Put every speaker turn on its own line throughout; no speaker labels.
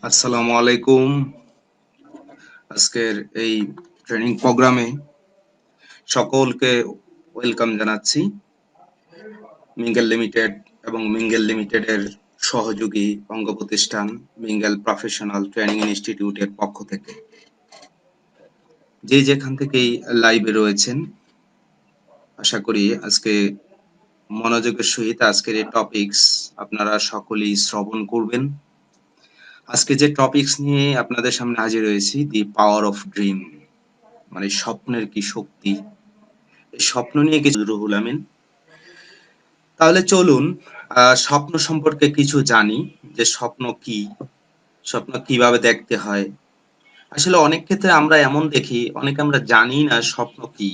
আসসালামু আলাইকুম। আজকের এই ট্রেনিং প্রোগ্রামে সকলকে ওয়েলকাম জানাচ্ছি। মিঙ্গেল লিমিটেড এবং মিঙ্গেল লিমিটেডের সহযোগী অঙ্গ প্রতিষ্ঠান মিঙ্গেল প্রফেশনাল ট্রেনিং ইনস্টিটিউটের পক্ষ থেকে যে যেখান থেকেই লাইভে রয়েছেন, আশা করি আজকে মনোযোগের সহিত আজকের এই টপিকস আপনারা সকলেই শ্রবণ করবেন। আজকে যে টপিকস নিয়ে আপনাদের সামনে হাজির হয়েছি, দি পাওয়ার অফ ড্রিম, মানে স্বপ্নের কি শক্তি, এই স্বপ্ন নিয়ে কিছু রুহুল আমিন। তাহলে চলুন স্বপ্ন সম্পর্কে কিছু জানি, যে স্বপ্ন কি, স্বপ্ন কিভাবে দেখতে হয়। আসলে অনেক ক্ষেত্রে আমরা এমন দেখি, অনেকে আমরা জানি না স্বপ্ন কি।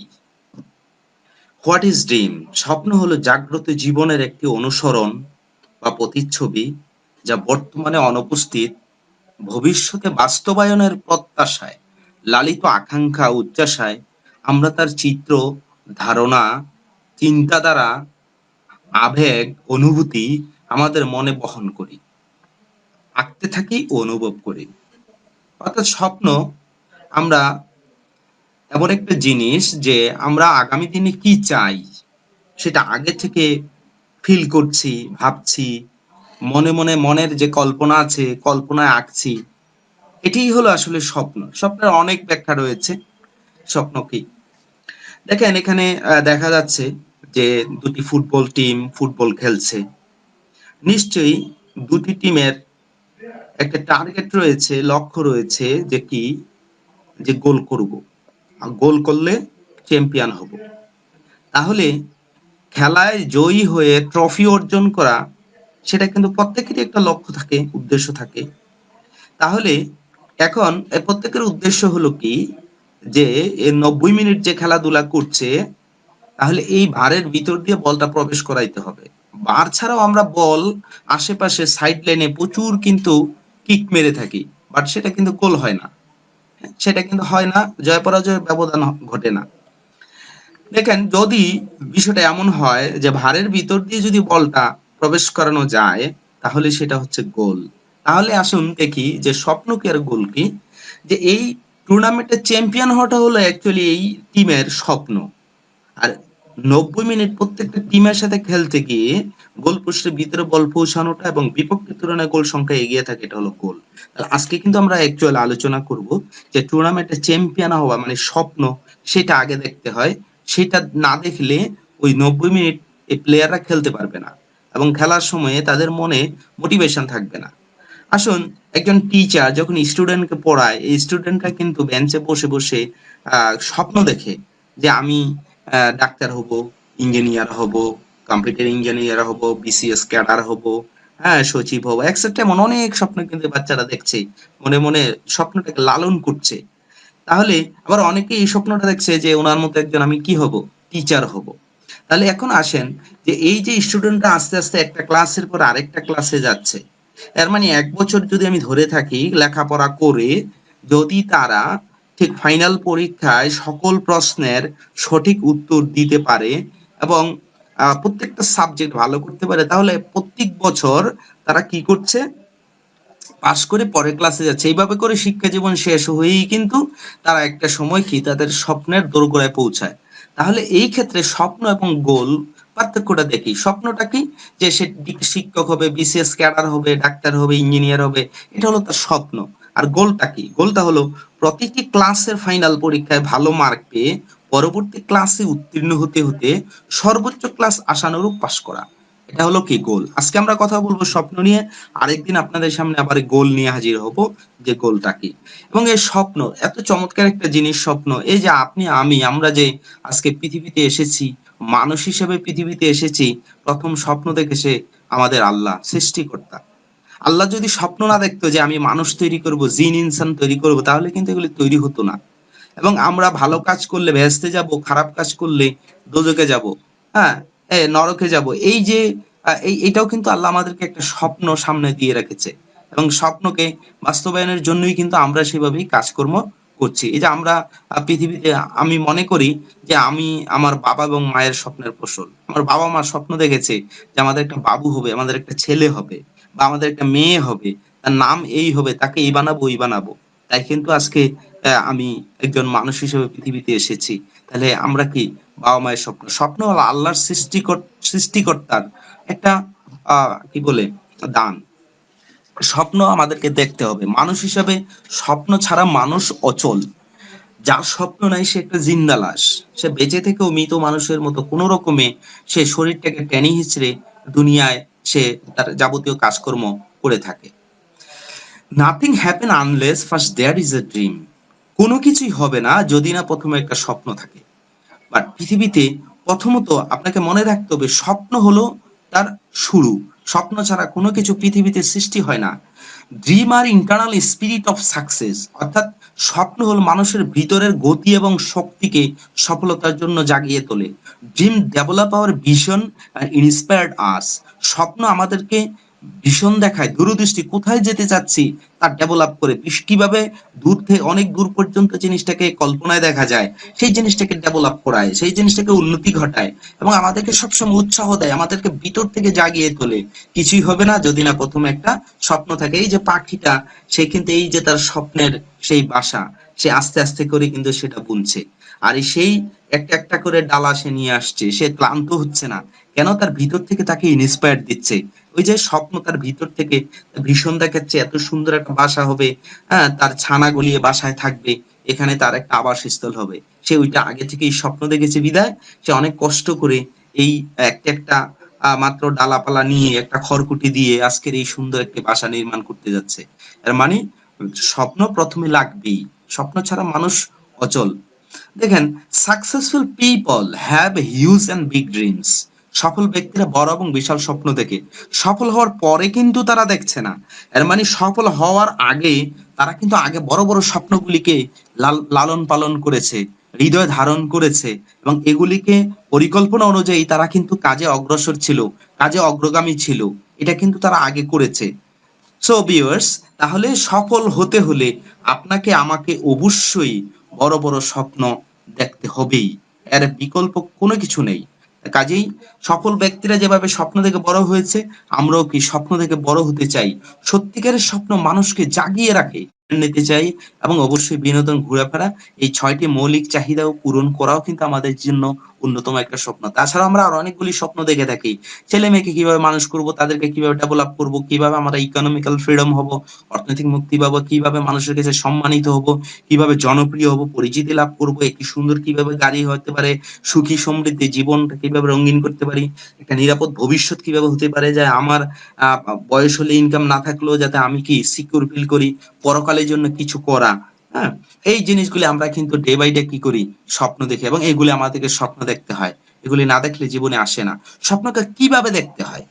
What is dream? স্বপ্ন হলো জাগ্রত জীবনের একটি অনুসরণ বা প্রতিচ্ছবি, যা বর্তমানে অনুপস্থিত, ভবিষ্যতে বাস্তবায়নের প্রত্যাশায়, লালিত আকাঙ্ক্ষা উচ্চাশায় আমরা তার চিত্র, ধারণা, চিন্তাধারা, আবেগ, অনুভূতি আমাদের মনে বহন করি, আঁকতে থাকি ও অনুভব করি। অর্থাৎ স্বপ্ন আমরা এমন একটা জিনিস, যে আমরা আগামী দিনে কি চাই সেটা আগে থেকে ফিল করছি, ভাবছি, মনে মনে মনের যে কল্পনা আছে কল্পনায় আঁকছি। এটাই হলো আসলে স্বপ্ন। স্বপ্নের অনেক ব্যাখ্যা রয়েছে। স্বপ্ন কি? দেখেন, এখানে দেখা যাচ্ছে যে দুটি ফুটবল টিম ফুটবল খেলছে। নিশ্চয়ই দুটি টিমের একটা টার্গেট রয়েছে, লক্ষ্য রয়েছে, যে কি, যে গোল করব, গোল করলে চ্যাম্পিয়ন হব। তাহলে খেলায় জয়ী হয়ে ট্রফি অর্জন করা, সেটা কিন্তু প্রত্যেকেরই একটা লক্ষ্য থাকে, উদ্দেশ্য থাকে। তাহলে এখন প্রত্যেকের উদ্দেশ্য হলো কি, যে 90 মিনিট যে খেলাধুলা করছে, তাহলে এই ভারের ভিতর দিয়ে বলটা প্রবেশ করাইতে হবে। বার ছাড়াও আমরা বল আশেপাশে সাইড লাইনে প্রচুর কিন্তু কিক মেরে থাকি, বাট সেটা কিন্তু গোল হয় না। সেটা কিন্তু হয় না, জয় পরাজয়ের ব্যবধান ঘটে না। দেখেন, যদি বিষয়টা এমন হয় যে ভারের ভিতর দিয়ে যদি বলটা প্রবেশ করানো যায়, তাহলে সেটা হচ্ছে গোল। তাহলে আসুন দেখি যে স্বপ্ন কি আর গোল কি। যে এই টুর্নামেন্টের চ্যাম্পিয়ন হওয়াটা হলো অ্যাকচুয়ালি এই টিমের স্বপ্ন। আর 90 মিনিট প্রত্যেকটা টিমের সাথে খেলতে গিয়ে গোল পোস্টের ভিতরে বল পৌঁছানোটা এবং বিপক্ষের তুলনায় গোল সংখ্যা এগিয়ে থাকে, এটা হলো গোল। তাহলে আজকে কিন্তু আমরা অ্যাকচুয়ালি আলোচনা করব যে টুর্নামেন্টে চ্যাম্পিয়ন হওয়া মানে স্বপ্ন, সেটা আগে দেখতে হয়। সেটা না দেখলে ওই 90 মিনিট এই প্লেয়াররা খেলতে পারবে না, এবং খেলার সময়ে তাদের মনে মোটিভেশন থাকবে না। আসুন, একজন টিচার যখন স্টুডেন্টকে পড়ায়, এই স্টুডেন্টরা কিন্তু বেঞ্চে বসে বসে স্বপ্ন দেখে যে আমি ডাক্তার হব, ইঞ্জিনিয়ার হব, কম্পিউটার ইঞ্জিনিয়ার হব, বিসিএস ক্যাডার হব, হ্যাঁ সচিব হব, এক্সেট্রা। এমন অনেক স্বপ্ন কিন্তু বাচ্চারা দেখছে, মনে মনে স্বপ্নটাকে লালন করছে। তাহলে আবার অনেকে এই স্বপ্নটা দেখছে যে ওনার মতো একজন আমি কি হব, টিচার হব। তাহলে এখন আসেন, যে এই যে স্টুডেন্টরা আস্তে আস্তে একটা ক্লাসের পর আরেকটা ক্লাসে যাচ্ছে, এর মানে 1 বছর যদি আমি ধরে থাকি লেখাপড়া করে, যদি তারা ঠিক ফাইনাল পরীক্ষায় সকল প্রশ্নের সঠিক উত্তর দিতে পারে এবং প্রত্যেকটা সাবজেক্ট ভালো করতে পারে, তাহলে প্রত্যেক বছর তারা কি করছে, পাস করে পরের ক্লাসে যাচ্ছে। এইভাবে করে শিক্ষা জীবন শেষ হয়েই কিন্তু তারা একটা সময় কি তাদের স্বপ্নের দোরগোড়ায় পৌঁছায়। তাহলে এই ক্ষেত্রে স্বপ্ন এবং গোল পার্থক্যটা দেখি। স্বপ্নটা কি, যে সে শিক্ষক হবে, বিসিএস ক্যাডার হবে, ডাক্তার হবে, ইঞ্জিনিয়ার হবে, এটা হলো তার স্বপ্ন। আর গোলটা কি? গোলটা হলো প্রতিটি ক্লাসের ফাইনাল পরীক্ষায় ভালো মার্ক পেয়ে পরবর্তী ক্লাসে উত্তীর্ণ হতে হতে সর্বোচ্চ ক্লাস আশানুরূপ পাশ করা। এটা হলো কি গোল। আজকে আমরা কথা বলবো স্বপ্ন নিয়ে, আরেকদিন আপনাদের সামনে আবার গোল নিয়ে হাজির হব, যে গোলটা কি। এবং এই স্বপ্ন এত চমৎকার একটা জিনিস। স্বপ্ন, এই যে আপনি আমি আমরা যে আজকে পৃথিবীতে এসেছি, মানুষ হিসেবে পৃথিবীতে এসেছি, প্রথম স্বপ্ন দেখেছে আমাদের আল্লাহ সৃষ্টিকর্তা। আল্লাহ যদি স্বপ্ন না দেখতো যে আমি মানুষ তৈরি করব, জিন ইনসান তৈরি করব, তাহলে কিন্তু এগুলি তৈরি হতো না। এবং আমরা ভালো কাজ করলে ভেস্তে যাব, খারাপ কাজ করলে দোজখে যাব, হ্যাঁ, নরকে যাব। এই যে এটাও কিন্তু আল্লাহ আমাদেরকে একটা স্বপ্ন সামনে দিয়ে রেখেছে, এবং স্বপ্নকে বাস্তবায়নের জন্যই কিন্তু আমরা সেভাবেই কাজকর্ম করছি। এই যে আমরা পৃথিবীতে, আমি মনে করি যে আমি আমার বাবা এবং মায়ের স্বপ্নের ফসল। আমার বাবা মা স্বপ্ন দেখেছে যে আমাদের একটা বাবু হবে, আমাদের একটা ছেলে হবে, বা আমাদের একটা মেয়ে হবে। তার নাম এই হবে, তাকে এই বানাবো ওই বানাবো, তাই কিন্তু আজকে আমি একজন মানুষ হিসেবে পৃথিবীতে এসেছি। তাহলে আমরা কি বাবা মায়ের স্বপ্ন, স্বপ্ন হলো আল্লাহর সৃষ্টিকর্তার একটা কি বলে দান। স্বপ্ন আমাদেরকে দেখতে হবে। মানুষ হিসাবে স্বপ্ন ছাড়া মানুষ অচল। যার স্বপ্ন নাই সে একটা জিন্দা লাশ। সে বেঁচে থেকেও মৃত মানুষের মতো কোন রকমে সে শরীরটাকে টেনে হিচড়ে দুনিয়ায় সে তার যাবতীয় কাজকর্ম করে থাকে। Nothing happen unless first there is a dream. কোনো কিছুই হবে না যদি না প্রথমে একটা স্বপ্ন থাকে। বাট পৃথিবীতে প্রথমত আপনাকে মনে রাখতে হবে স্বপ্ন হলো তার শুরু। স্বপ্ন ছাড়া কোনো কিছু পৃথিবীতে সৃষ্টি হয় না। ড্রিম আর ইন্টারনাল স্পিরিট অফ সাকসেস, অর্থাৎ স্বপ্ন হলো মানুষের ভিতরের গতি এবং শক্তিকে সফলতার জন্য জাগিয়ে তোলে। Dream develop our vision and inspired us. স্বপ্ন আমাদেরকে ভিশন দেখায়, দূরদৃষ্টি, কোথায় যেতে চাচ্ছি তা ডেভেলপ করে, কিভাবে দূর থেকে অনেক দূর পর্যন্ত জিনিসটাকে কল্পনায় দেখা যায়, সেই জিনিসটাকে ডেভেলপ করায়, সেই জিনিসটাকে উন্নতি ঘটায় এবং আমাদেরকে সবসময় উৎসাহ দেয়, আমাদেরকে ভিতর থেকে জাগিয়ে তোলে। কিছুই হবে না যদি না প্রথমে একটা স্বপ্ন থাকে। এই যে পাখিটা, সে কিন্তু এই যে তার স্বপ্নের সেই বাসা, সে আস্তে আস্তে করে কিন্তু সেটা বুনছে। আর সেই একটা একটা করে ডালা সে নিয়ে আসছে, সে ক্লান্ত হচ্ছে না। কেন? তার ভিতর থেকে তাকে ইন্সপায়ার দিচ্ছে। ওই যে স্বপ্ন তার ভিতর থেকে ভীষণ দেখাচ্ছে এত সুন্দর একটা বাসা হবে, হ্যাঁ, তার ছানা গলিয়ে বাসায় থাকবে, এখানে তার একটা আবাসস্থল হবে। সে ওইটা আগে থেকেই স্বপ্ন দেখেছে বিধায় সে অনেক কষ্ট করে এই একটা একটা মাত্র ডালাপালা নিয়ে একটা খড়কুটি দিয়ে আজকের এই সুন্দর একটি বাসা নির্মাণ করতে যাচ্ছে। এর মানে স্বপ্ন প্রথমে লাগবেই। স্বপ্ন ছাড়া মানুষ অচল। দেখেন, successful people have huge and big dreams. সফল ব্যক্তিরা বড় এবং বিশাল স্বপ্ন দেখে। সফল হওয়ার পরে কিন্তু তারা দেখছে না। এর মানে সফল হওয়ার আগে তারা কিন্তু আগে বড় বড় স্বপ্নগুলিকে লালন পালন করেছে, হৃদয় ধারণ করেছে এবং এগুলিকে পরিকল্পনা অনুযায়ী তারা কিন্তু কাজে অগ্রসর ছিল, কাজে অগ্রগামী ছিল। এটা কিন্তু তারা আগে করেছে। সো ভিউয়ার্স, তাহলে সফল হতে হলে আপনাকে আমাকে অবশ্যই বড় বড় স্বপ্ন দেখতে হবেই। এর বিকল্প কোনো কিছু নেই। কাজেই সফল ব্যক্তিরা যেভাবে স্বপ্ন দেখে বড় হয়েছে, আমরাও কি স্বপ্ন দেখে বড় হতে চাই। সত্যিকারের স্বপ্ন মানুষকে জাগিয়ে রাখে, নিতে চাই এবং অবশ্যই বিনোদন, ঘোরাফেরা, এই ৬টি মৌলিক চাহিদাও পূরণ করাও কিন্তু আমাদের জন্য অন্যতম একটা স্বপ্ন। তাছাড়া আমরা আরো অনেকগুলি স্বপ্ন দেখে থাকি। ছেলে মেয়েকে কিভাবে মানুষ করব, তাদেরকে কিভাবে ডেভেলপ করব, কিভাবে আমরা ইকোনমিক্যাল ফ্রিডম হব, অর্থনৈতিক মুক্তি পাবো, কিভাবে মানুষের কাছে সম্মানিত হব, কিভাবে জনপ্রিয় হব, পরিচিতি লাভ করব, একটি সুন্দর কিভাবে গাড়ি হতে পারে, সুখী সমৃদ্ধি জীবনটা কিভাবে রঙিন করতে পারি, একটা নিরাপদ ভবিষ্যৎ কিভাবে হতে পারে, যে আমার বয়স হলে ইনকাম না থাকলেও যাতে আমি কি সিকিউর ফিল করি, পরকালের জন্য কিছু করা। হ্যাঁ, এই জিনিসগুলি আমরা কিন্তু ডে বাই ডে কি করি, স্বপ্ন দেখি এবং এগুলি আমাদেরকে স্বপ্ন দেখতে হয়। এগুলি না দেখলে জীবনে আসে না। স্বপ্নকে কিভাবে দেখতে হয়?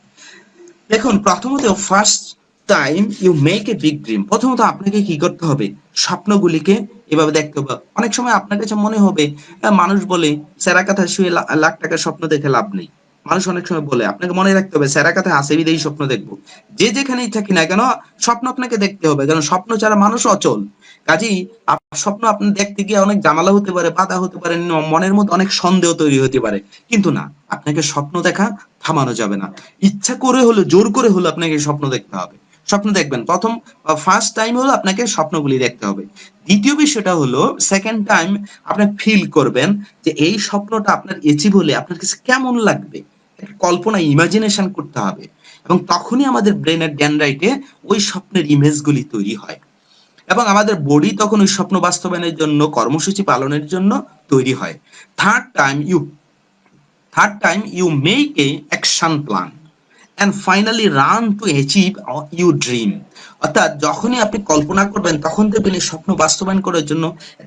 দেখুন, প্রথমত first time you make a big dream. প্রথমত আপনাকে কি করতে হবে, স্বপ্নগুলিকে এভাবে দেখতে হবে। অনেক সময় আপনার কাছে মনে হবে, মানুষ বলে সেরা কাঁথায় শুয়ে লাখ টাকার স্বপ্ন দেখে লাভ নেই। মানুষ অনেক সময় বলে, আপনাকে মনে রাখতে হবে সেরা কাঁথায় হাসি বিদেই স্বপ্ন দেখবো। যে যেখানেই থাকি না কেন, স্বপ্ন আপনাকে দেখতে হবে, কারণ স্বপ্ন ছাড়া মানুষ অচল। কাজেই স্বপ্ন আপনি দেখতে গিয়ে অনেক জামালা হতে পারে, বাধা হতে পারে, মনের মধ্যে অনেক সন্দেহ তৈরি হতে পারে, কিন্তু না, আপনাকে স্বপ্ন দেখা থামানো যাবে না। ইচ্ছা করে হলো, জোর করে হলো আপনাকে স্বপ্ন দেখতে হবে। স্বপ্ন দেখবেন, প্রথম ফার্স্ট টাইম হলো আপনাকে স্বপ্নগুলি দেখতে হবে। দ্বিতীয় বিষয়টা হলো সেকেন্ড টাইম আপনি ফিল করবেন যে এই স্বপ্নটা আপনার অ্যাচিভ হলে আপনার কাছে কেমন লাগবে। কল্পনা, ইমাজিনেশন করতে হবে এবং তখনই আমাদের ব্রেনের ড্যানরাইটে ওই স্বপ্নের ইমেজগুলি তৈরি হয় এবং আমাদের বডি তখন ওই স্বপ্ন বাস্তবায়নের জন্য, কর্মসূচি পালনের জন্য তৈরি হয়। Third time you third time you make a action plan and finally run to achieve your dream। অর্থাৎ যখনই আপনি কল্পনা করবেন তখন দেখবেন এই স্বপ্ন বাস্তবায়ন করার জন্য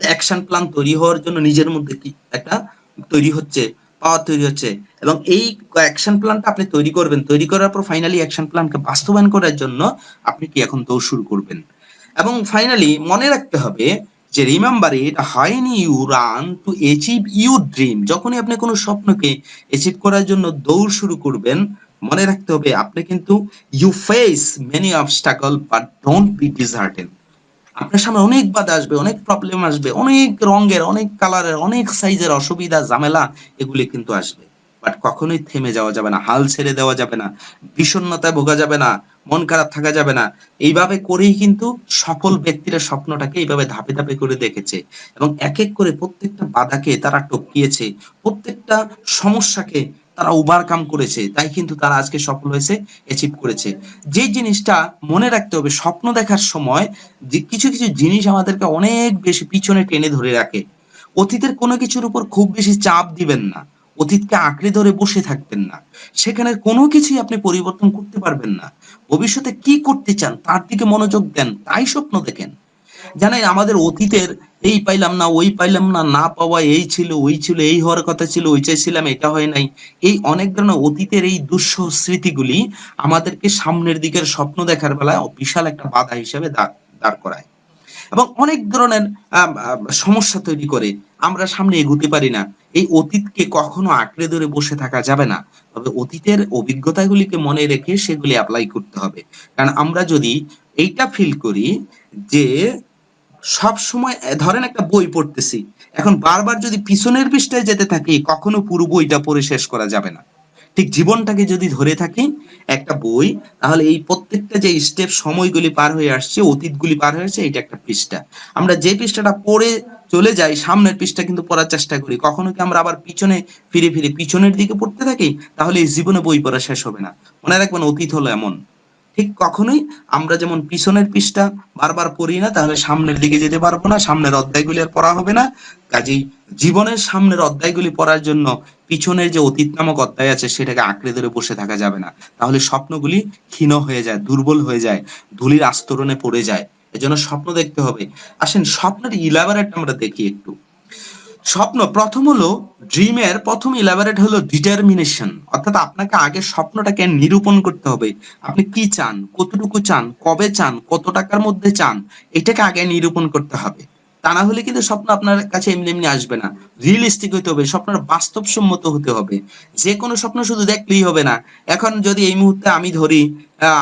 অ্যাকশন প্ল্যান তৈরি হওয়ার জন্য নিজের মধ্যে কি একটা তৈরি হচ্ছে, পাওয়ার তৈরি হচ্ছে এবং এই অ্যাকশন প্ল্যানটা আপনি তৈরি করবেন। তৈরি করার পর ফাইনালি অ্যাকশন প্ল্যানকে বাস্তবায়ন করার জন্য আপনি কি এখন দৌড় শুরু করবেন। এবং ফাইনালি মনে রাখতে হবে যে remember it, when you run to achieve your dream. যখনই আপনি কোনো স্বপ্নকে অ্যাচিভ করার জন্য দৌড় শুরু করবেন, মনে রাখতে হবে আপনি কিন্তু you face many obstacle but don't be dishearten. আপনার সামনে অনেক বাধা আসবে, অনেক প্রবলেম আসবে, অনেক রঙের, অনেক কালারের, অনেক সাইজের অসুবিধা, ঝামেলা, এগুলি কিন্তু আসবে। বাট কখনোই থেমে যাওয়া যাবে না, হাল ছেড়ে দেওয়া যাবে না, বিষণ্ণতায় ভোগা যাবে না, মন খারাপ থাকা যাবে না। এইভাবে করেই কিন্তু সফল ব্যক্তিরা স্বপ্নটাকে এইভাবে ধাপে ধাপে করে দেখেছে এবং এক এক করে প্রত্যেকটা বাধাকে তারা টপকিয়েছে, প্রত্যেকটা সমস্যাকে তারা ওভারকাম করেছে, তাই কিন্তু তারা আজকে সফল হয়েছে, অ্যাচিভ করেছে। যে জিনিসটা মনে রাখতে হবে, স্বপ্ন দেখার সময় যে কিছু কিছু জিনিস আমাদেরকে অনেক বেশি পিছনে টেনে ধরে রাখে। অতীতের কোনো কিছুর উপর খুব বেশি চাপ দিবেন না, অতীতকে আঁকড়ে ধরে বসে থাকবেন না, সেখানে কোনো কিছুই আপনি পরিবর্তন করতে পারবেন না। ভবিষ্যতে কি করতে চান তার দিকে মনোযোগ দেন, তাই স্বপ্ন দেখেন। জানেন আমাদের অতীতের এই পাইলাম না, ওই পাইলাম না, না পাওয়া এই ছিল, ওই ছিল, এই হওয়ার কথা ছিল, ওই চাইছিলাম, এটা হয় নাই। এই অনেক ধরনের অতীতের এই দুঃসহ স্মৃতিগুলি আমাদেরকে সামনের দিকের স্বপ্ন দেখার বেলায় বিশাল একটা বাধা হিসেবে দাঁড় করায় এবং অনেক ধরনের সমস্যা তৈরি করে। আমরা সামনে এগোতে পারি না। এই অতীতকে কখনো আঁকড়ে ধরে বসে থাকা যাবে না। তবে অতীতের অভিজ্ঞতাগুলিকে মনে রেখে সেগুলি এপ্লাই করতে হবে। কারণ আমরা যদি এইটা ফিল করি যে সবসময় ধরেন একটা বই পড়তেছি, এখন বারবার যদি পিছনের পৃষ্ঠায় যেতে থাকি কখনো পুরো বইটা পড়ে শেষ করা যাবে না। ঠিক জীবনটাকে যদি ধরে থাকি একটা বই, তাহলে এই প্রত্যেকটা যে স্টেপ, সময়গুলি পার হয়ে আসছে, অতীতগুলি পার হয়ে আসছে, এটা একটা পৃষ্ঠা। আমরা যে পৃষ্ঠাটা পড়ে চলে যাই, সামনের পৃষ্ঠা কিন্তু পড়ার চেষ্টা করি, কখনো কি আমরা আবার পিছনে ফিরে ফিরে পিছনের দিকে পড়তে থাকি, তাহলে এই জীবনে বই পড়া শেষ হবে না। মনে রাখবেন অতীত হলো এমন, ঠিক কখনোই আমরা যেমন পিছনের পৃষ্ঠা বারবার পড়ি না, তাহলে সামনের দিকে যেতে পারবো না, সামনের অধ্যায়গুলি আর পড়া হবে না। কাজেই জীবনের সামনের অধ্যায়গুলি পড়ার জন্য পিছনের যে অতীত নামক অধ্যায় আছে সেটাকে আঁকড়ে ধরে বসে থাকা যাবে না। তাহলে স্বপ্নগুলি ক্ষীণ হয়ে যায়, দুর্বল হয়ে যায়, ধুলির আস্তরণে পড়ে যায়। এজন্য স্বপ্ন দেখতে হবে। আসেন স্বপ্নের ইলাবোরেট আমরা দেখি একটু। স্বপ্ন প্রথম হলো, ড্রিমের প্রথম ইলাবোরেট হলো ডিটারমিনেশন, অর্থাৎ আপনাকে আগে স্বপ্নটাকে নিরূপণ করতে হবে। আপনি কি চান, কতটুকু চান, কবে চান, কত টাকার মধ্যে চান, এটাকে আগে নিরূপণ করতে হবে। তা না হলে কিন্তু স্বপ্ন আপনার কাছে এমনি এমনি আসবে না। রিয়েলিস্টিক হতে হবে, স্বপ্নটা বাস্তবসম্মত হতে হবে। যে কোনো স্বপ্ন শুধু দেখলেই হবে না। এখন যদি এই মুহূর্তে আমি ধরি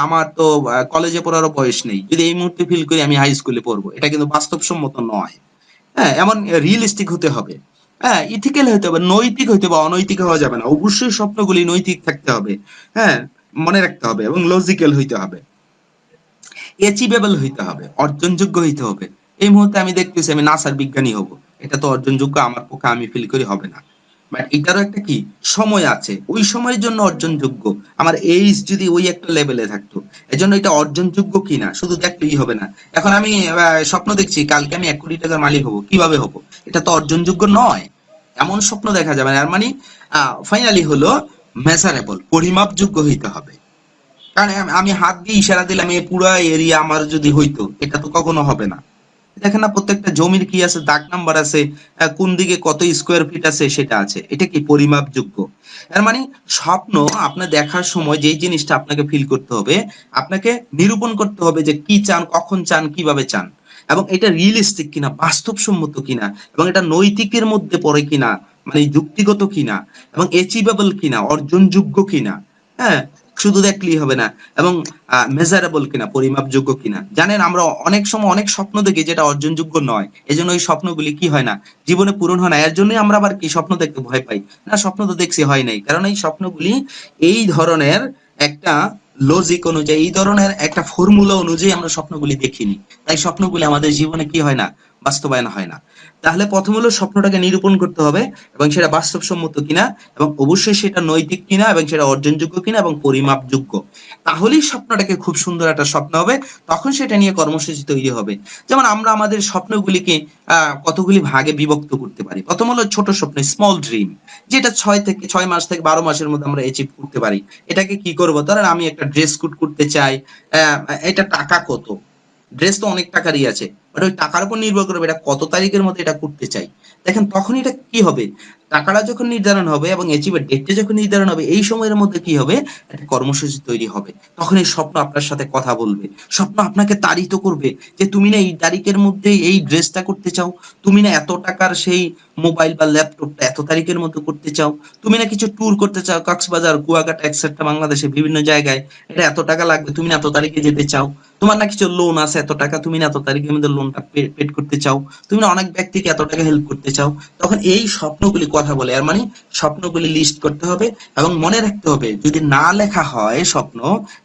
আমার তো কলেজে পড়ারও বয়স নেই, যদি এই মুহূর্তে ফিল করি আমি হাই স্কুলে পড়বো, এটা কিন্তু বাস্তবসম্মত নয়। হ্যাঁ, এমন রিয়েলিস্টিক হতে হবে। হ্যাঁ, ইথিক্যাল হতে হবে, নৈতিক হতে হবে, অনৈতিক হওয়া যাবে না। অবশ্যই স্বপ্নগুলি নৈতিক থাকতে হবে। হ্যাঁ, মনে রাখতে হবে এবং লজিক্যাল হইতে হবে, অ্যাচিভেবল হইতে হবে, অর্জনযোগ্য হইতে হবে। এই মুহূর্তে আমি দেখতেছি আমি নাসার বিজ্ঞানী হব, এটা তো অর্জনযোগ্য আমার পক্ষে, আমি ফিল করি হবে না। বাট এটারও একটা কি সময় আছে, ওই সময়ের জন্য অর্জনযোগ্য। আমার এইজ যদি ওই একটা লেভেলে থাকতো, এজন্য এটা অর্জনযোগ্য কিনা শুধু দেখলেই হবে না। এখন আমি স্বপ্ন দেখছি কালকে আমি 1 কোটি টাকার মালিক হব, কিভাবে হব, এটা তো অর্জনযোগ্য নয়। এমন স্বপ্ন দেখা যাবে না। আর মানে ফাইনালি হলো মেজারেবল, পরিমাপযোগ্য হইতে হবে। কারণ আমি হাত দিয়ে ইশারা দিলাম এই পুরো এরিয়া আমার যদি হইতো, এটা তো কখনো হবে না। দেখেন না প্রত্যেকটা জমির কি আছে, দাগ নাম্বার আছে, কোন দিকে কত স্কোয়ার ফিট আছে সেটা আছে, এটা কি পরিমাপযোগ্য। এর মানে স্বপ্ন আপনার দেখার সময় যেই জিনিসটা আপনাকে ফিল করতে হবে, আপনাকে নিরূপণ করতে হবে যে কি চান, কখন চান, কিভাবে চান, এবং এটা রিয়েলিস্টিক কিনা, বাস্তবসম্মত কিনা, এবং এটা নৈতিকের মধ্যে পড়ে কিনা, মানে যুক্তিগত কিনা, এবং অ্যাচিভেবল কিনা, অর্জনযোগ্য কিনা। হ্যাঁ, শুধু দেখলেই হবে না, এবং মেজারেবল কিনা, পরিমাপযোগ্য কিনা। জানেন আমরা অনেক সময় অনেক স্বপ্ন দেখি যেটা অর্জনযোগ্য নয়, এজন্য ওই স্বপ্নগুলি কি হয় না, জীবনে পূরণ হয় না। এর জন্যই আমরা আবার কি স্বপ্ন দেখতে ভয় পাই, না স্বপ্ন তো দেখছি হয় নাই, কারণ এই স্বপ্নগুলি এই ধরনের একটা লজিক অনুযায়ী, এই ধরনের একটা ফর্মুলা অনুযায়ী আমরা স্বপ্নগুলি দেখিনি, তাই স্বপ্নগুলি আমাদের জীবনে কি হয় না, বাস্তবায়ন হয় না। তাহলে প্রথম হলো স্বপ্নটাকে নিরূপণ করতে হবে এবং সেটা বাস্তবসম্মত কিনা, এবং অবশ্যই সেটা নৈতিক কিনা, এবং সেটা অর্জনযোগ্য কিনা, এবং পরিমাপযোগ্য। তাহলেই স্বপ্নটাকে খুব সুন্দর একটা স্বপ্ন হবে, তখন সেটা নিয়ে কর্মসূচি তৈরি হবে। যেমন আমরা আমাদের স্বপ্নগুলিকে কতগুলি ভাগে বিভক্ত করতে পারি। প্রথম হলো ছোট স্বপ্ন, স্মল ড্রিম, যেটা 6 মাস থেকে 12 মাসের মধ্যে আমরা অ্যাচিভ করতে পারি। এটাকে কি করব, ধরেন আমি একটা ড্রেস কোড করতে চাই, এটা টাকা কত, ড্রেস তো অনেক টাকারই আছে, বাট ওই টাকার উপর নির্ভর করবে এটা কত তারিখের মধ্যে এটা করতে চাই। দেখেন তখন এটা কি হবে, টাকাটা যখন নির্ধারণ হবে এবং অ্যাচিভের ডেটটা যখন নির্ধারণ হবে, এই সময়ের মধ্যে কি হবে, একটা কর্মসূচি তৈরি হবে। তখন এই স্বপ্ন আপনার সাথে কথা বলবে, স্বপ্ন আপনাকে তাড়িত করবে যে তুমি না এই তারিখের মধ্যে এই ড্রেসটা করতে চাও, তুমি না এত টাকার সেই মোবাইল বা ল্যাপটপটা এত তারিখের মধ্যে করতে চাও, তুমি না কিছু ট্যুর করতে চাও, কক্সবাজার, কুয়াকাটা, এক্সেট্রা, বাংলাদেশে বিভিন্ন জায়গায়, এটা এত টাকা লাগবে, তুমি না এত তারিখে যেতে চাও। তোমার না কিছু লোন আছে এত টাকা, তুমি না এত তারিখের মধ্যে লোনটা পেড করতে চাও, তুমি না অনেক ব্যক্তিকে এত টাকা হেল্প করতে চাও, তখন এই স্বপ্নগুলি কথা বলে। আর মানে স্বপ্নগুলি লিস্ট করতে হবে এবং মনে রাখতে হবে, যদি না লেখা হয় স্বপ্ন,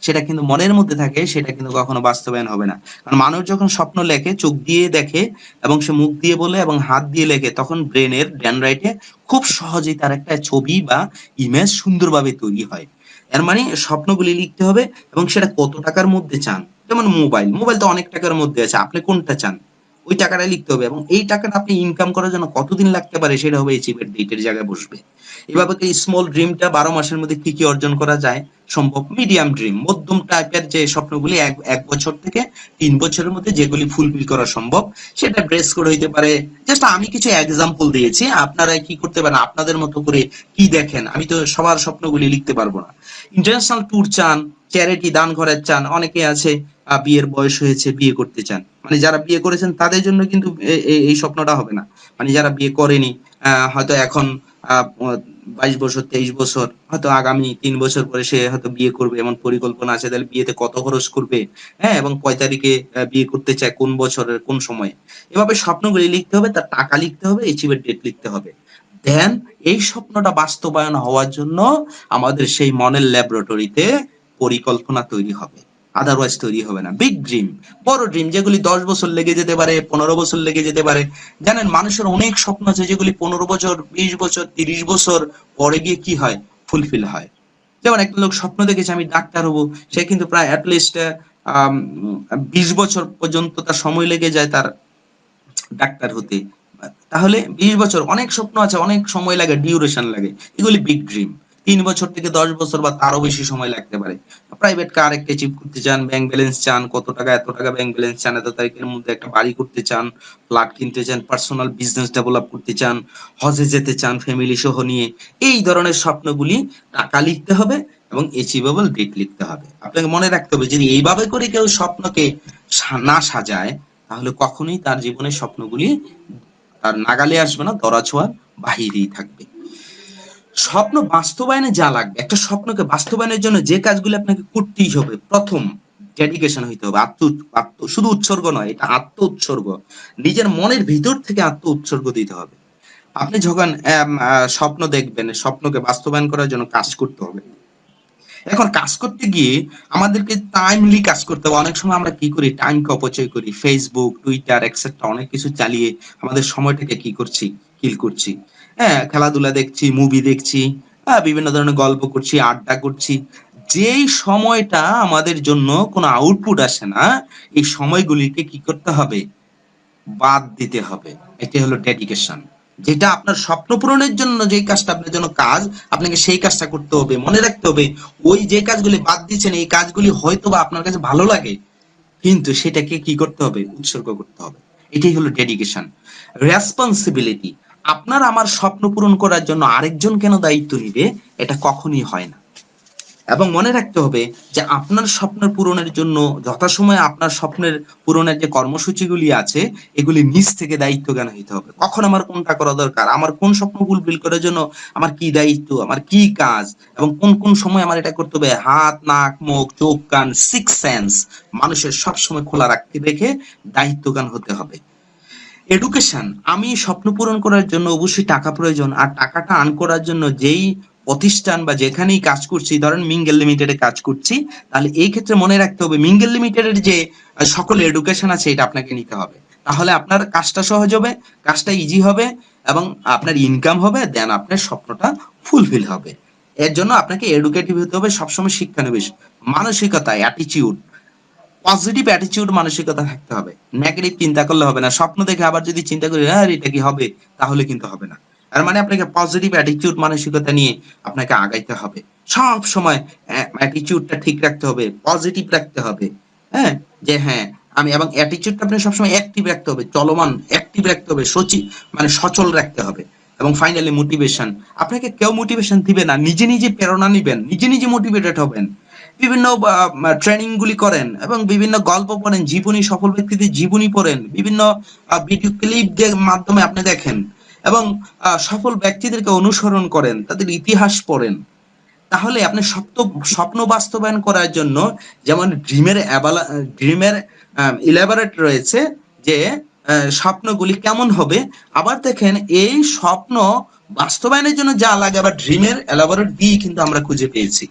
সেটা কিন্তু মনের মধ্যে থাকে, সেটা কিন্তু কখনো বাস্তবায়ন হবে না। কারণ মানুষ যখন স্বপ্ন লেখে, চোখ দিয়ে দেখে এবং সে মুখ দিয়ে বলে এবং হাত দিয়ে লেখে, তখন ব্রেনের ড্যান রাইটে খুব সহজেই তার একটা ছবি বা ইমেজ সুন্দরভাবে তৈরি হয়। এর মানে স্বপ্নগুলি লিখতে হবে এবং সেটা কত টাকার মধ্যে চান। যেমন মোবাইল তো অনেক টাকার মধ্যে আছে, আপনি কোনটা চান ওই টাকাটা লিখতে হবে, এবং এই টাকাটা আপনি ইনকাম করার জন্য কতদিন লাগতে পারে সেটা হবে অ্যাচিভের ডেটের জায়গায় বসবে। এভাবে কি স্মল ড্রিমটা 12 মাসের মধ্যে কি কি অর্জন করা যায় সম্ভব, মিডিয়াম ড্রিম মধ্যম টাইপের যে স্বপ্নগুলি এক বছর থেকে 3 বছরের মধ্যে যেগুলি ফুলফিল করা সম্ভব, সেটা ড্রেস কোড হইতে পারে। জাস্ট আমি কিছু এক্সাম্পল দিয়েছি, আপনারা কি করতে পারেন আপনাদের মতো করে কি দেখেন, আমি তো সবার স্বপ্নগুলি লিখতে পারবো না। ইন্টারন্যাশনাল ট্যুর চান, চ্যারিটি দান করার চান, অনেকে আছে বিয়ের বয়স হয়েছে বিয়ে করতে চান, মানে যারা বিয়ে করেছেন তাদের জন্য কিন্তু এই স্বপ্নটা হবে না। মানে যারা বিয়ে করেনি, হয়তো এখন 22 বছর 23 বছর, হয়তো আগামী 3 বছর পরে সে হয়তো বিয়ে করবে এমন পরিকল্পনা আছে, তাহলে বিয়েতে কত খরচ করবে, হ্যাঁ, এবং কয় তারিখে বিয়ে করতে চায়, কোন বছরের কোন সময়ে, এভাবে স্বপ্নগুলি লিখতে হবে, তার টাকা লিখতে হবে, অ্যাচিভের ডেট লিখতে হবে। দেন এই স্বপ্নটা বাস্তবায়ন হওয়ার জন্য আমাদের সেই মনের ল্যাবরেটরিতে পরিকল্পনা তৈরি হবে, আদারওয়াইজ তৈরি হবে না। বিগ ড্রিম, বড় ড্রিম যেগুলি 10 বছর লেগে যেতে পারে, 15 বছর লেগে যেতে পারে। জানেন মানুষের অনেক স্বপ্ন আছে যেগুলি 15 বছর, 20 বছর, 30 বছর পরে গিয়ে কি হয়, ফুলফিল হয়। যেমন একটা লোক স্বপ্ন দেখেছে আমি ডাক্তার হব, সে কিন্তু প্রায় অ্যাটলিস্ট 20 বছর পর্যন্ত তার সময় লেগে যায় তার ডাক্তার হতে। তাহলে 20 বছর, অনেক স্বপ্ন আছে, অনেক সময় লাগে, ডিউরেশন লাগে, এগুলি বিগ ড্রিম। 3 বছর থেকে 10 বছর বা তারও বেশি সময় লাগতে পারে। প্রাইভেট কার একটা অ্যাচিভ করতে চান, ব্যাংক ব্যালেন্স চান, কত টাকা এত টাকা ব্যাংক ব্যালেন্স চান, এত তারিখের মধ্যে একটা বাড়ি করতে চান, ফ্ল্যাট কিনতে চান, পার্সোনাল বিজনেস ডেভেলপ করতে চান, হজে যেতে চান ফ্যামিলি সহ নিয়ে। এই ধরনের স্বপ্নগুলি টাকা লিখতে হবে এবং অ্যাচিভেবল ডেট লিখতে হবে। আপনাকে মনে রাখতে হবে, যদি এইভাবে করে কেউ স্বপ্নকে না সাজায়, তাহলে কখনোই তার জীবনের স্বপ্নগুলি তার নাগালে আসবে না, ধরাছোঁয়ার বাহিরেই থাকবে। স্বপ্ন বাস্তবায়নে যা লাগবে, একটা স্বপ্নকে বাস্তবায়নের জন্য যে কাজগুলো আপনাকে করতেই হবে, প্রথম ডেডিকেশন হইতে হবে, শুধু উৎসর্গ নয়, এটা আত্ম উৎসর্গ, নিজের মনের ভিতর থেকে আত্ম উৎসর্গ দিতে হবে। আপনি যখন স্বপ্ন দেখবেন, স্বপ্নকে বাস্তবায়ন করার জন্য কাজ করতে হবে। এখন কাজ করতে গিয়ে আমাদেরকে টাইমলি কাজ করতে হবে। অনেক সময় আমরা কি করি, টাইমকে অপচয় করি, ফেসবুক, টুইটার এক্সেট্রা অনেক কিছু চালিয়ে আমাদের সময়টাকে কি করছি, কিল করছি। হ্যাঁ, খেলাধুলা দেখছি, মুভি দেখছি, বিভিন্ন ধরনের গল্প করছি, আড্ডা করছি। যেই সময়টা আমাদের জন্য কোনো আউটপুট আসে না, এই সময়গুলিকে কি করতে হবে, বাদ দিতে হবে। এটি হলো ডেডিকেশন। যেটা আপনার স্বপ্ন পূরণের জন্য যে কাজটা আপনার জন্য কাজ, আপনাকে সেই কাজটা করতে হবে। মনে রাখতে হবে, ওই যে কাজগুলি বাদ দিচ্ছেন, এই কাজগুলি হয়তো বা আপনার কাছে ভালো লাগে, কিন্তু সেটাকে কি করতে হবে, উৎসর্গ করতে হবে। এটাই হলো ডেডিকেশন। রেসপন্সিবিলিটি, আপনার আমার স্বপ্ন পূরণ করার জন্য আরেকজন কেন দায়িত্ব নিবে, এটা কখনই হয় না। এবং মনে রাখতে হবে যে আপনার স্বপ্ন পূরণের জন্য যথাসময়ে আপনার স্বপ্নের পূরণের যে কর্মসূচিগুলি আছে, এগুলি নিজ থেকে দায়িত্ব জ্ঞান হইতে হবে। কখন আমার কোনটা করা দরকার, আমার কোন স্বপ্ন ফুলফিল করার জন্য আমার কি দায়িত্ব, আমার কি কাজ, এবং কোন কোন সময় আমার এটা করতে হবে। হাত, নাক, মুখ, চোখ, কান, সিক্স সেন্স মানুষের সব সময় খোলা রাখতে রেখে দায়িত্ব জ্ঞান হতে হবে। এডুকেশন, আমি স্বপ্ন পূরণ করার জন্য অবশ্যই টাকা প্রয়োজন, আর টাকাটা আর্ন করার জন্য যেই প্রতিষ্ঠান বা যেখানেই কাজ করছি, ধরেন মিঙ্গেল লিমিটেডে কাজ করছি, তাহলে এই ক্ষেত্রে মনে রাখতে হবে মিঙ্গেল লিমিটেডের যে সকল এডুকেশন আছে এটা আপনাকে নিতে হবে। তাহলে আপনার কাজটা সহজ হবে, কাজটা ইজি হবে, এবং আপনার ইনকাম হবে, দেন আপনার স্বপ্নটা ফুলফিল হবে। এর জন্য আপনাকে এডুকেটিভ হতে হবে, সবসময় শিক্ষানবিশ মানসিকতা, অ্যাটিটিউড, পজিটিভ অ্যাটিটিউড মানসিকতা থাকতে হবে। নেগেটিভ চিন্তা করলে হবে না। স্বপ্ন দেখে আবার যদি চিন্তা করি হ্যাঁ এটা কি হবে, তাহলে কিন্তু হবে না। তার মানে আপনাকে পজিটিভ অ্যাটিটিউড মানসিকতা নিয়ে আপনাকে আগাইতে হবে। সব সময় অ্যাটিটিউডটা ঠিক রাখতে হবে, পজিটিভ রাখতে হবে। হ্যাঁ, যে হ্যাঁ আমি, এবং অ্যাটিটিউডটা আপনি সবসময় অ্যাক্টিভ রাখতে হবে, চলমান অ্যাক্টিভ রাখতে হবে, মানে সচল রাখতে হবে। এবং ফাইনালি মোটিভেশন, আপনাকে কেউ মোটিভেশন দিবে না, নিজে নিজে প্রেরণা নিবেন, নিজে নিজে মোটিভেটেড হবেন। বিভিন্ন ট্রেনিং গুলি করেন এবং বিভিন্ন গল্প পড়েন, জীবনী, সফল ব্যক্তিদের জীবনী পড়েন, বিভিন্ন ভিডিও ক্লিপ মাধ্যমে আপনি দেখেন এবং সফল ব্যক্তিদেরকে অনুসরণ করেন, তাদের ইতিহাস পড়েন। তাহলে আপনি স্বপ্ন বাস্তবায়ন করার জন্য যেমন ড্রিমের ইলাবোরেট রয়েছে যে স্বপ্নগুলি কেমন হবে। আবার দেখেন এই স্বপ্ন বাস্তবায়নের জন্য যা লাগে আবার ড্রিমের এলাবোরেট বি কিন্তু আমরা খুঁজে পেয়েছি।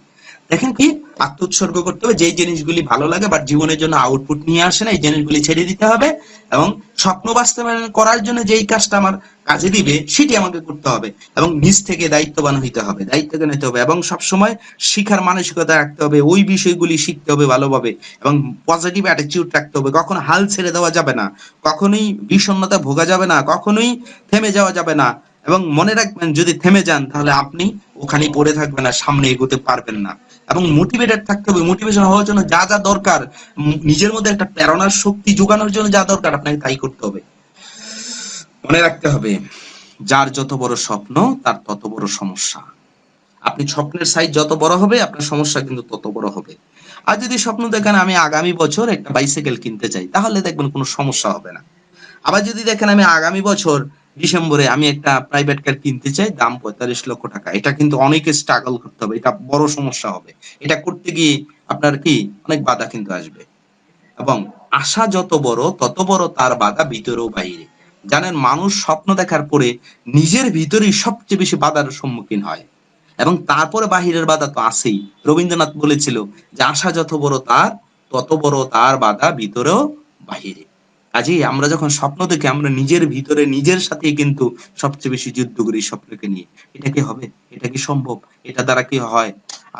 দেখেন কি আত্ম উৎসর্গ করতে হবে, যেই জিনিসগুলি ভালো লাগে বাট জীবনের জন্য আউটপুট নিয়ে আসে না এই জিনিসগুলি ছেড়ে দিতে হবে, এবং স্বপ্ন বাস্তবায়ন করার জন্য যেই কাজটা আমার কাজে দিবে সেটি আমাকে করতে হবে, এবং নিজ থেকে দায়িত্ববান হইতে হবে, দায়িত্ব নিতে হবে, এবং সবসময় শিখার মানসিকতা রাখতে হবে, ওই বিষয়গুলি শিখতে হবে ভালোভাবে, এবং পজিটিভ অ্যাটিটিউড রাখতে হবে। কখনো হাল ছেড়ে দেওয়া যাবে না, কখনোই বিষণ্ণতা ভোগা যাবে না, কখনোই থেমে যাওয়া যাবে না। এবং মনে রাখবেন যদি থেমে যান তাহলে আপনি ওখানেই পড়ে থাকবেন আর সামনে এগোতে পারবেন না। এবং মোটিভেটেড থাকতে হবে, মোটিভেশন হওয়ার জন্য যা যা দরকার, নিজের মধ্যে একটা প্রেরণার শক্তি যোগানোর জন্য যা দরকার আপনাকে তাই করতে হবে। মনে রাখতে হবে যার যত বড় স্বপ্ন তার তত বড় সমস্যা। আপনি স্বপ্নের সাইজ যত বড় হবে আপনার সমস্যা কিন্তু তত বড় হবে। আর যদি স্বপ্ন দেখেন আমি আগামী বছর একটা বাইসাইকেল কিনতে চাই, তাহলে দেখবেন কোনো সমস্যা হবে না। আবার যদি দেখেন আমি আগামী বছর ডিসেম্বরে আমি একটা প্রাইভেট কার কিনতে চাই, দাম 45 লক্ষ টাকা, এটা কিন্তু অনেকে স্ট্রাগল করতে হবে, এটা বড় সমস্যা হবে। এটা করতে গিয়ে আপনার কি অনেক বাধা কিন্তু আসবে। এবং আশা যত বড় তত বড় তার বাধা ভিতরে ও বাইরে। জানেন মানুষ স্বপ্ন দেখার পরে নিজের ভিতরেই সবচেয়ে বেশি বাধার সম্মুখীন হয়, এবং তারপরে বাহিরের বাধা তো আছেই। রবীন্দ্রনাথ বলেছিল যে আশা যত বড় তার তত বড় তার বাধা ভিতরেও বাহিরে। কাজেই আমরা যখন স্বপ্ন দেখি আমরা নিজের ভিতরে নিজের সাথে কিন্তু সবচেয়ে বেশি যুদ্ধ করি স্বপ্নকে নিয়ে। এটা কি হবে, এটা কি সম্ভব, এটা দ্বারা কি হয়,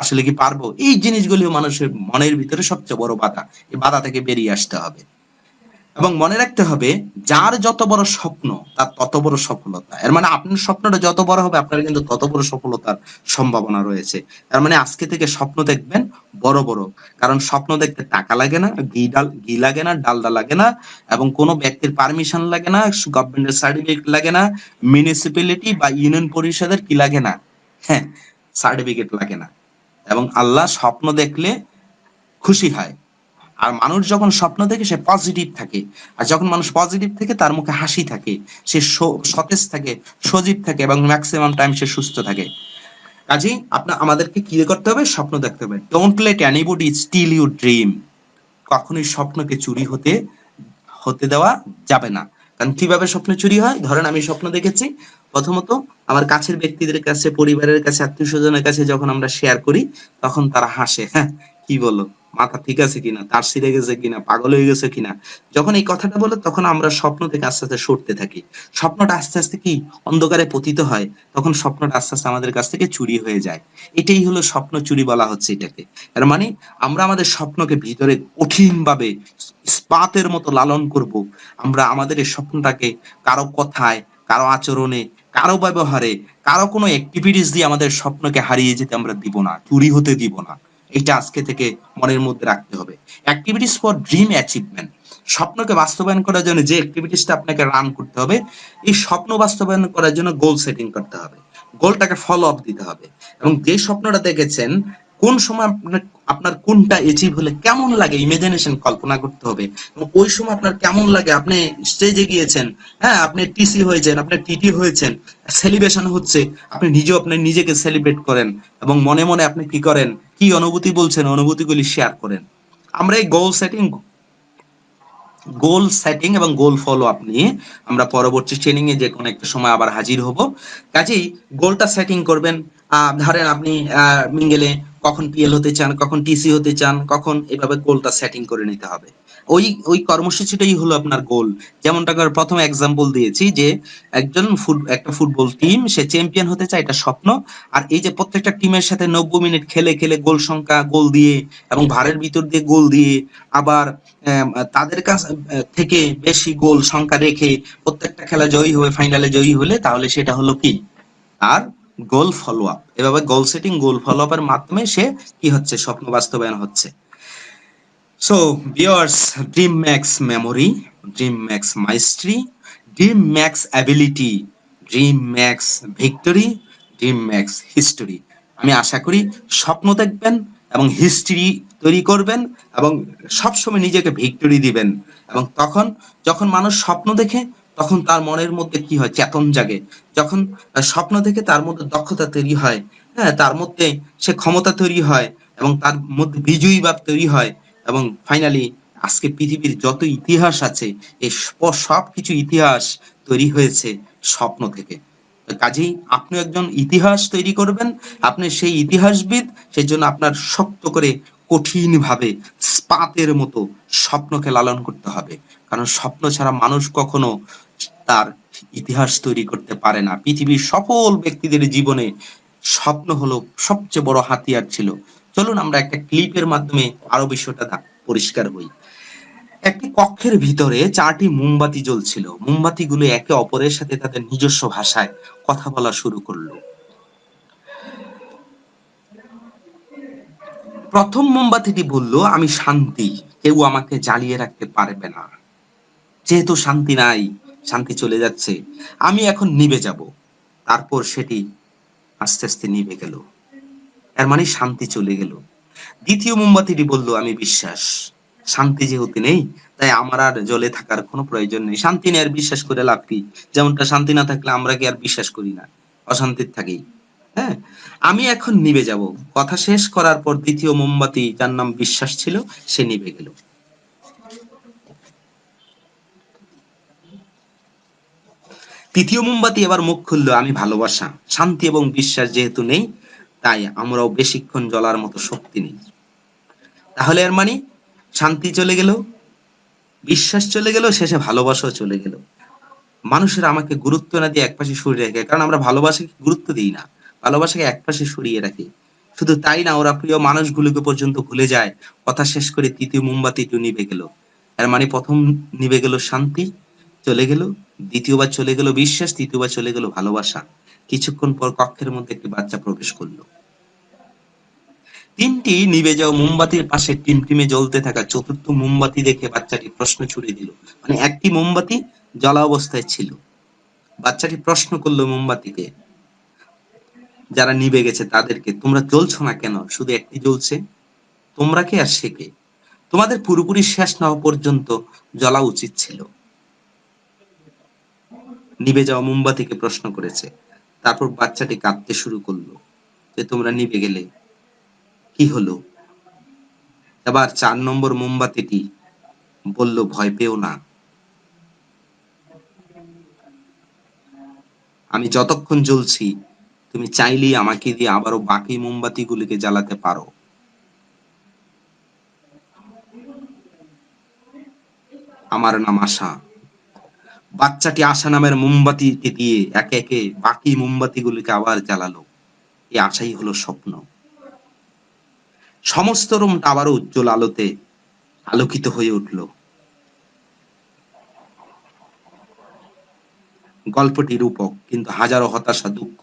আসলে কি পারবো, এই জিনিসগুলিও মানুষের মনের ভিতরে সবচেয়ে বড় বাধা। এই বাধা থেকে বেরিয়ে আসতে হবে। এবং মনে রাখতে হবে যার যত বড় স্বপ্ন তার তত বড় সফলতা। এর মানে আপনার স্বপ্নটা যত বড় হবে আপনার কিন্তু তত বড় সফলতার সম্ভাবনা রয়েছে। তার মানে আজকে থেকে স্বপ্ন দেখবেন বড় বড়, কারণ স্বপ্ন দেখতে টাকা লাগে না, ঘি লাগে না, ডালডা লাগে না, এবং কোনো ব্যক্তির পারমিশন লাগে না, গভর্নমেন্টের সার্টিফিকেট লাগে না, মিউনিসিপ্যালিটি বা ইউনিয়ন পরিষদের কি লাগে না, হ্যাঁ, সার্টিফিকেট লাগে না। এবং আল্লাহ স্বপ্ন দেখলে খুশি হয়। আর মানুষ যখন স্বপ্ন দেখে সে পজিটিভ থাকে, আর যখন মানুষ পজিটিভ থাকে তার মুখে হাসি থাকে, সে সতেজ থাকে, সজীব থাকে, এবং ম্যাক্সিমাম টাইম সে সুস্থ থাকে। কাজেই আমাদেরকে কি করতে হবে, স্বপ্ন দেখতে হবে। Don't let anybody steal your dream. কখনোই স্বপ্নকে চুরি হতে হতে দেওয়া যাবে না। কারণ কিভাবে স্বপ্ন চুরি হয়, ধরেন আমি স্বপ্ন দেখেছি, প্রথমত আমার কাছের ব্যক্তিদের কাছে, পরিবারের কাছে, আত্মীয় স্বজনের কাছে যখন আমরা শেয়ার করি তখন তারা হাসে, হ্যাঁ কি বলো, মাথা ঠিক আছে কিনা, তার ছিঁড়ে গেছে কিনা, পাগল হয়ে গেছে কিনা। যখন এই কথাটা বলে তখন আমরা স্বপ্ন থেকে আস্তে আস্তে সরতে থাকি। স্বপ্নটা আস্তে আস্তে কি অন্ধকারে পতিত হয়, তখন স্বপ্নটা আস্তে আস্তে আমাদের কাছ থেকে চুরি হয়ে যায়। এটাই হলো স্বপ্ন চুরি বলা হচ্ছে এটাকে। এর মানে আমরা আমাদের স্বপ্নকে ভিতরে কঠিন ভাবে ইস্পাতের মতো লালন করব। আমরা আমাদের এই স্বপ্নটাকে কারো কথায়, কারো আচরণে, কারো ব্যবহারে, কারো কোনো অ্যাক্টিভিটিস দিয়ে আমাদের স্বপ্নকে হারিয়ে যেতে আমরা দিব না, চুরি হতে দিব না। এটা আজকে থেকে মনের মধ্যে রাখতে হবে। Activities for dream achievement. স্বপ্নকে বাস্তবায়ন করার জন্য যে অ্যাক্টিভিটিসটা আপনাকে রান করতে হবে, এই স্বপ্ন বাস্তবায়ন করার জন্য গোল সেটিং করতে হবে, গোলটাকে ফলো আপ দিতে হবে, এবং যে স্বপ্নটা দেখেছেন কোন সময় আপনার কোনটা অ্যাচিভ হলে কেমন লাগে ইমাজিনেশন কল্পনা করতে হবে, এবং ওই সময় আপনার কেমন লাগে, আপনি স্টেজে গিয়েছেন, হ্যাঁ আপনি টিসি হয়েছেন, আপনি টিটি হয়েছেন, সেলিব্রেশন হচ্ছে, আপনি নিজেও আপনি নিজেকে সেলিব্রেট করেন, এবং মনে মনে আপনি কি করেন, কি অনুভূতি বলছেন অনুভূতিগুলি শেয়ার করেন। আমরা এই গোল সেটিং এবং গোল ফলো আপ নিয়ে আমরা পরবর্তী ট্রেনিং এ যে কোনো একটা সময় আবার হাজির হব। কাজেই গোলটা সেটিং করবেন। ধরেন আপনি মিঙ্গেলে কখন পিএল হতে চান, কখন টিসি হতে চান, কখন এভাবে গোলটা সেটিং করে নিতে হবে। ওই ওই কর্মসূচিটাই হলো আপনার গোল। যেমনটা করে প্রথমে এক্সাম্পল দিয়েছি যে একটা ফুটবল টিম সে চ্যাম্পিয়ন হতে চায়, এটা স্বপ্ন। আর এই যে প্রত্যেকটা টিমের সাথে 90 মিনিট খেলে খেলে গোল সংখ্যা, গোল দিয়ে এবং ভারের ভিতর দিয়ে গোল দিয়ে, আবার তাদের কাছ থেকে বেশি গোল সংখ্যা রেখে প্রত্যেকটা খেলা জয়ী হয়ে ফাইনালে জয়ী হলে তাহলে সেটা হলো কি আর গোল ফলো আপ। এভাবে গোল সেটিং, গোল ফলো আপ এর মাধ্যমে সে কি হচ্ছে, স্বপ্ন বাস্তবায়ন হচ্ছে। So viewers, dream max memory, dream max mystery, dream max ability, dream max victory, dream max history. আমি আশা করি স্বপ্ন দেখবেন এবং হিস্ট্রি তৈরি করবেন, এবং সবসময় নিজেকে ভিক্টরি দিবেন। এবং তখন যখন মানুষ স্বপ্ন দেখে তখন তার মনের মধ্যে কি হয়, চেতন জাগে। যখন স্বপ্ন দেখে তার মধ্যে দক্ষতা তৈরি হয়, হ্যাঁ, তার মধ্যে সে ক্ষমতা তৈরি হয় এবং তার মধ্যে বিজয়ী ভাব তৈরি হয় এবং ফাইনালি আজকে পৃথিবীর যত ইতিহাস আছে এই সবকিছু ইতিহাস তৈরি হয়েছে স্বপ্ন থেকে। কাজেই আপনি একজন ইতিহাস তৈরি করবেন, আপনি সেই ইতিহাসবিদ, সেই জন্য আপনার শক্ত করে কঠিন ভাবে স্পাতের মতো স্বপ্নকে লালন করতে হবে। কারণ স্বপ্ন ছাড়া মানুষ কখনো তার ইতিহাস তৈরি করতে পারে না। পৃথিবীর সফল ব্যক্তিদের জীবনে স্বপ্ন হলো সবচেয়ে বড় হাতিয়ার ছিল। চলুন আমরা একটা ক্লিপের মাধ্যমে আরো বিষয়টা পরিষ্কার হই। একটি কক্ষের ভিতরে 4টি মোমবাতি জ্বলছিল। মোমবাতিগুলো একে অপরের সাথে তাদের নিজস্ব ভাষায় কথা বলা শুরু করলো। প্রথম মোমবাতিটি বলল, আমি শান্তি, কেউ আমাকে জ্বালিয়ে রাখতে পারবে না। যেহেতু শান্তি নাই, শান্তি চলে যাচ্ছে, আমি এখন নিভে যাব। তারপর সেটি আস্তে আস্তে নিভে গেল। এর মানে শান্তি চলে গেল। দ্বিতীয় মোমবাতিটি বলল, আমি বিশ্বাস, শান্তি যেহেতু নেই তাই আমার আর জ্বলে থাকার কোনো প্রয়োজন নেই। শান্তি নেই আর বিশ্বাস করে লাভ কি? যেমনটা শান্তি না থাকলে আমরা কি আর বিশ্বাস করি না, অশান্তির থাকি। হ্যাঁ, আমি এখন নিভে যাব। কথা শেষ করার পর দ্বিতীয় মোমবাতি, যার নাম বিশ্বাস ছিল, সে নিভে গেল। তৃতীয় মোমবাতি এবার মুখ খুললো, আমি ভালোবাসা, শান্তি এবং বিশ্বাস যেহেতু নেই তাই আমরাও বেশিক্ষণ জ্বলার মতো শক্তি নেই। তাহলে এর মানে শান্তি চলে গেল, বিশ্বাস চলে গেল, শেষে ভালোবাসাও চলে গেল। মানুষের আমাকে গুরুত্ব না দিয়ে একপাশে সরিয়ে রাখে, কারণ আমরা ভালোবাসাকে গুরুত্ব দিই না, ভালোবাসাকে একপাশে সরিয়ে রাখি। শুধু তাই না, ওরা প্রিয় মানুষগুলোকে পর্যন্ত ভুলে যায়। কথা শেষ করে তৃতীয় মোমবাতিটিও নিভে গেল। এর মানে প্রথম নিভে গেল শান্তি, চলে গেল। দ্বিতীয়বার চলে গেল বিশ্বাস, তৃতীয়বার চলে গেল ভালোবাসা। কিছুক্ষণ পর কক্ষের মধ্যে একটি বাচ্চা প্রবেশ করলো। তিনটি নিভে যাওয়া মোমবাতির পাশে টিমটিমে জ্বলতে থাকা চতুর্থ মোমবাতি দেখে বাচ্চাটি প্রশ্ন ছুড়ে দিল। মানে একটি মোমবাতি জ্বলা অবস্থায় ছিল, বাচ্চাটি প্রশ্ন করলো মোমবাতিকে, যারা নিভে গেছে তাদেরকে, তোমরা জ্বলছো না কেন? শুধু একটি জ্বলছে, তোমরা কে আর সে কে? তোমাদের পুরোপুরি শেষ না হওয়া পর্যন্ত জ্বলা উচিত ছিল। নিভে যাওয়া মোমবাতিকে প্রশ্ন করেছে। তারপর বাচ্চাটি কাঁদতে শুরু করলো যে তোমরা নিভে গেলে, কি হলো? এবার 4 নম্বর মোমবাতিটি বলল, ভয় পেও না, আমি যতক্ষণ জ্বলছি তুমি চাইলেই আমাকে দিয়ে আবারও বাকি মোমবাতিগুলিকে জ্বালাতে পারো। আমার নাম আশা। বাচ্চাটি আশা নামের মোমবাতিকে দিয়ে একে একে বাকি মোমবাতিগুলিকে আবার জ্বালালো। এই আশাই হলো স্বপ্ন। সমস্ত রুমটা আবারও উজ্জ্বল আলোতে আলোকিত হয়ে উঠল। গল্পটি রূপক, কিন্তু হাজারো হতাশা, দুঃখ,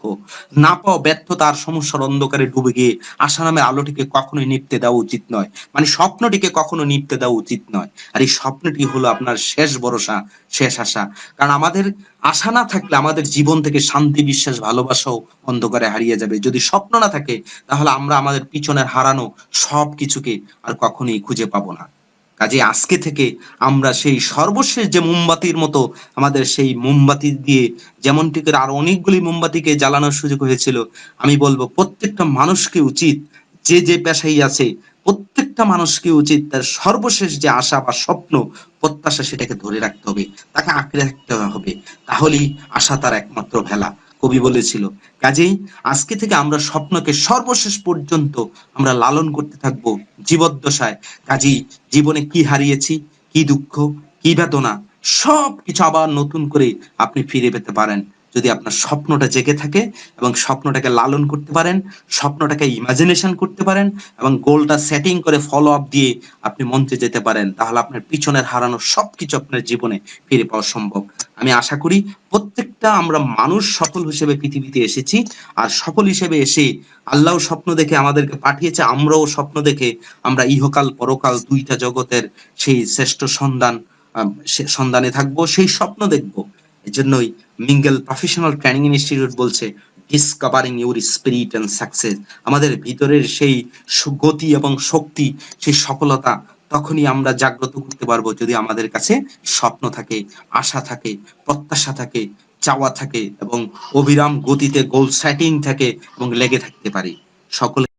না পাওয়া ব্যর্থতা আর সমস্যার অন্ধকারে ডুবে গিয়ে আশা নামের আলোটিকে কখনোই নিভতে দেওয়া উচিত নয়। মানে স্বপ্নটিকে কখনো নিভতে দেওয়া উচিত নয়। আর এই স্বপ্নটি হলো আপনার শেষ ভরসা, শেষ আশা। কারণ আমাদের আশা না থাকলে আমাদের জীবন থেকে শান্তি, বিশ্বাস, ভালোবাসাও অন্ধকারে হারিয়ে যাবে। যদি স্বপ্ন না থাকে তাহলে আমরা আমাদের পিছনের হারানো সবকিছুকে আর কখনোই খুঁজে পাবো না। কাজে আজকে থেকে আমরা সেই সর্বশেষ যে মোমবাতির মতো আমাদের সেই মোমবাতি দিয়ে, যেমনটি করে আরো অনেকগুলি মোমবাতিকে জ্বালানোর সুযোগ হয়েছিল, আমি বলবো প্রত্যেকটা মানুষকে উচিত, যে যে পেশায় আছে প্রত্যেকটা মানুষকে উচিত তার সর্বশেষ যে আশা বা স্বপ্ন, প্রত্যাশা, সেটাকে ধরে রাখতে হবে, তাকে আঁকড়ে রাখতে হবে। তাহলেই আশা তার একমাত্র ভেলা, কবি বলেছিল। কাজেই আজকে থেকে আমরা স্বপ্নকে সর্বশেষ পর্যন্ত আমরা লালন করতে থাকবো জীবদ্দশায়। কাজেই জীবনে কি হারিয়েছি, কি দুঃখ, কি বেদনা, সবকিছু আবার নতুন করে আপনি ফিরে পেতে পারেন যদি আপনার স্বপ্নটা জেগে থাকে এবং স্বপ্নটাকে লালন করতে পারেন, স্বপ্নটাকে ইমাজিনেশন করতে পারেন এবং গোলটা সেটিং করে ফলো আপ দিয়ে আপনি মঞ্চে যেতে পারেন। তাহলে আপনার পিছনের হারানো সবকিছু আপনার জীবনে ফিরে পাওয়া সম্ভব। আমি আশা করি প্রত্যেকটা আমরা মানুষ সফল হিসেবে পৃথিবীতে এসেছি। আর সফল হিসেবে এসে আল্লাহ স্বপ্ন দেখে আমাদেরকে পাঠিয়েছে, আমরাও স্বপ্ন দেখে আমরা ইহকাল পরকাল দুইটা জগতের সেই শ্রেষ্ঠ সন্ধান সন্ধানে থাকবো, সেই স্বপ্ন দেখব। এজন্যই মিঙ্গেল প্রফেশনাল ট্রেনিং ইনস্টিটিউট বলছে, discovering your spirit and success. আমাদের ভিতরের সেই গতি এবং শক্তি, সেই সফলতা তখনই আমরা জাগ্রত করতে পারবো যদি আমাদের কাছে স্বপ্ন থাকে, আশা থাকে, প্রত্যাশা থাকে। চাওয়া থাকে এবং অবিরাম গতিতে গোল সেটিং থাকে এবং লেগে থাকতে পারি। সকলে